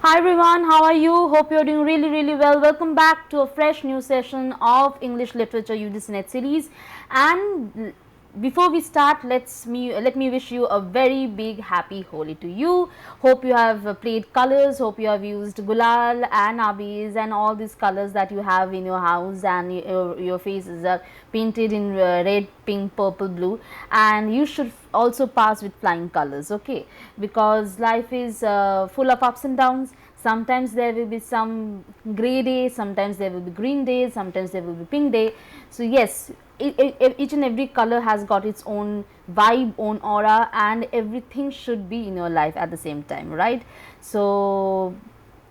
Hi everyone, how are you? Hope you're doing really well. Welcome back to a fresh new session of English Literature UGC Net series. And before we start, let me wish you a very big happy Holi to you. Hope you have played colors, hope you have used gulal and abis and all these colors that you have in your house, and your faces are painted in red, pink, purple, blue, and you should also pass with flying colors, okay, because life is full of ups and downs. Sometimes there will be some gray day, sometimes there will be green day, sometimes there will be pink day. So yes, each and every color has got its own vibe, own aura, and everything should be in your life at the same time, right? So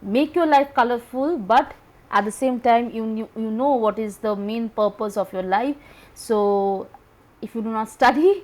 make your life colorful, but at the same time you know what is the main purpose of your life. So if you do not study,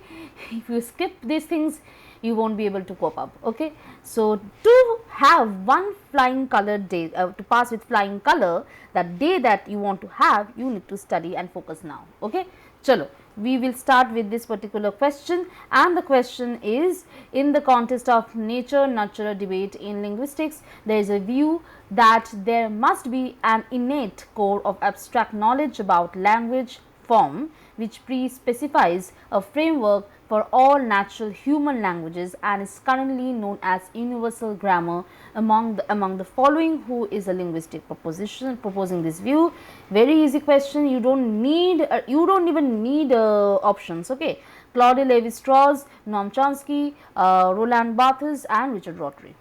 if you skip these things, you won't be able to cope up, okay. So to have one flying color day, to pass with flying color, that day that you want to have, you need to study and focus now, okay. Chalo, we will start with this particular question, and the question is: in the context of nature nurture debate in linguistics, there is a view that there must be an innate core of abstract knowledge about language form which pre-specifies a framework for all natural human languages and is currently known as universal grammar. Among the following, who is a linguistic proposition proposing this view? Very easy question. You don't even need options, okay. Claude Lévi-Strauss, Noam Chomsky, Roland Barthes and Richard Rorty.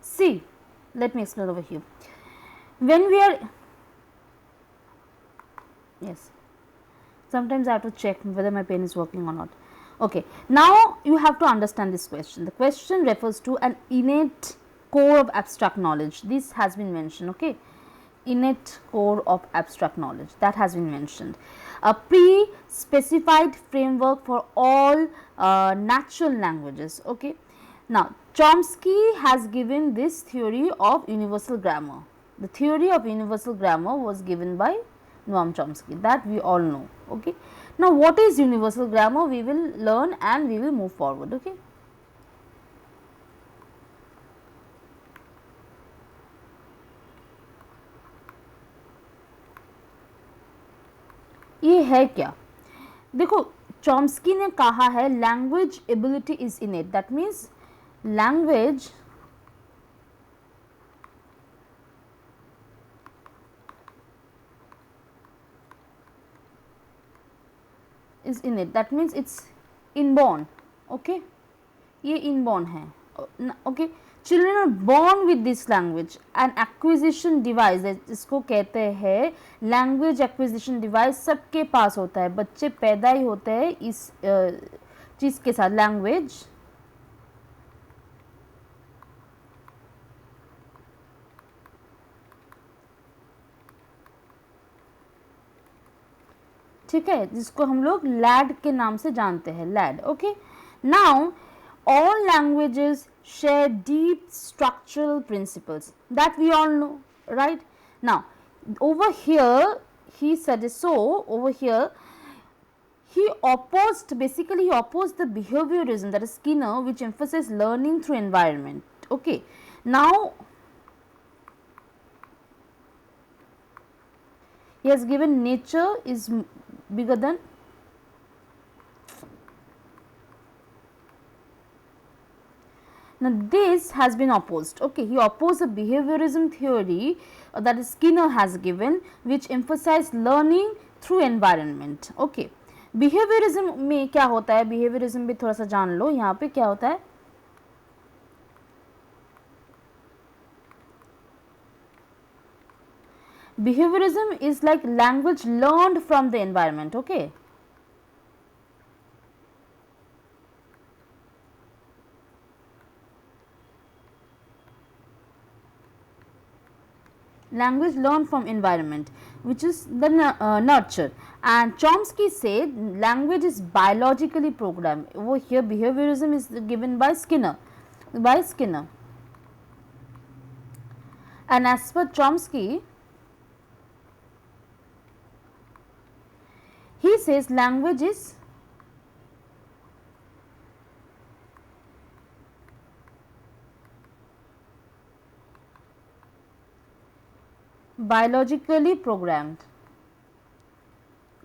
See, let me explain over here. When we are, yes, sometimes I have to check whether my pen is working or not. Okay, now you have to understand this question. The question refers to an innate core of abstract knowledge. This has been mentioned, okay. Innate core of abstract knowledge, that has been mentioned. A pre-specified framework for all natural languages, okay. Now, Chomsky has given this theory of universal grammar. The theory of universal grammar was given by Noam Chomsky, that we all know, okay. Now, what is universal grammar? We will learn and we will move forward, okay. ये है क्या? देखो, Chomsky ने कहा है language ability is इनेट, that means language is innate, that means it's inborn, okay. ये inborn है, okay. Children are born with this language. An acquisition device, जिसको कहते हैं language acquisition device, सबके पास होता है. बच्चे पैदा ही होते हैं इस चीज़ के साथ, language ठीक है, जिसको हम लोग लैड के नाम से जानते हैं, lad, okay. Now all languages share deep structural principles that we all know, right? Now, over here he said so. Over here he opposed, basically he opposed the behaviorism, that is Skinner, which emphasizes learning through environment, okay. Now he has given nature is bigger than, now this has been opposed, okay. He opposed the behaviorism theory that Skinner has given, which emphasized learning through environment, okay. Behaviorism में क्या होता है? Behaviorism भी थोड़ा सा जान लो. यहाँ पे क्या होता है? Behaviorism is like language learned from the environment, okay. Language learned from environment, which is the nurture. And Chomsky said language is biologically programmed. Over here behaviorism is given by Skinner, And as per Chomsky, he says language is biologically programmed.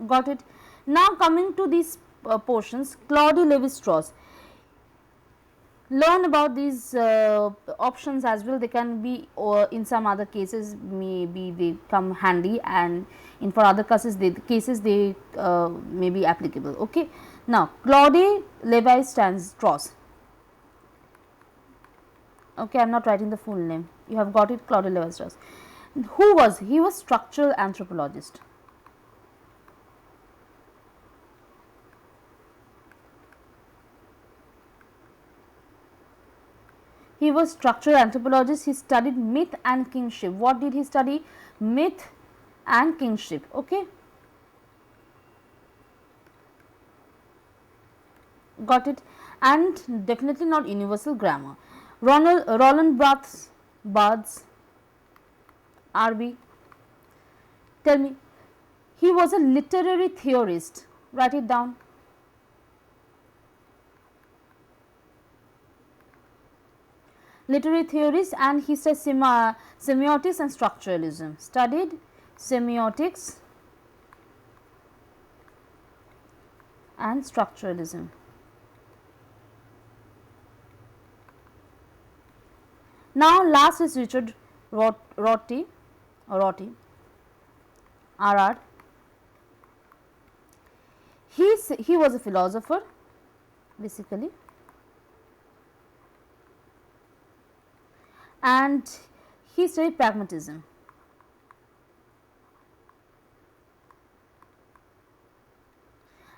Got it? Now coming to these portions, Claude Levi-Strauss. Learn about these options as well. They can be, or in some other cases maybe they come handy, and in for other cases they may be applicable. Okay. Now Claude Levi-Strauss. Okay, I am not writing the full name. You have got it, Claude Levi-Strauss. Who was he? Was structural anthropologist. He was structural anthropologist. He studied myth and kingship. What did he study? Myth and kingship. Okay. Got it? And definitely not universal grammar. Roland Barthes, RB. Tell me, he was a literary theorist. Write it down. Literary theorist, and he said semiotics and structuralism. Studied semiotics and structuralism. Now last is Richard Rorty, RR. He was a philosopher basically, and he studied pragmatism.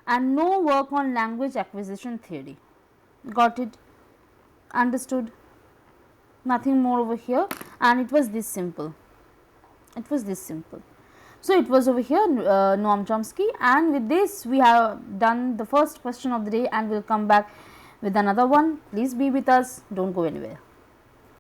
And no work on language acquisition theory. Got it? Understood? Nothing more over here, and it was this simple. It was this simple. So it was over here Noam Chomsky, and with this we have done the first question of the day, and we will come back with another one. Please be with us, don't go anywhere.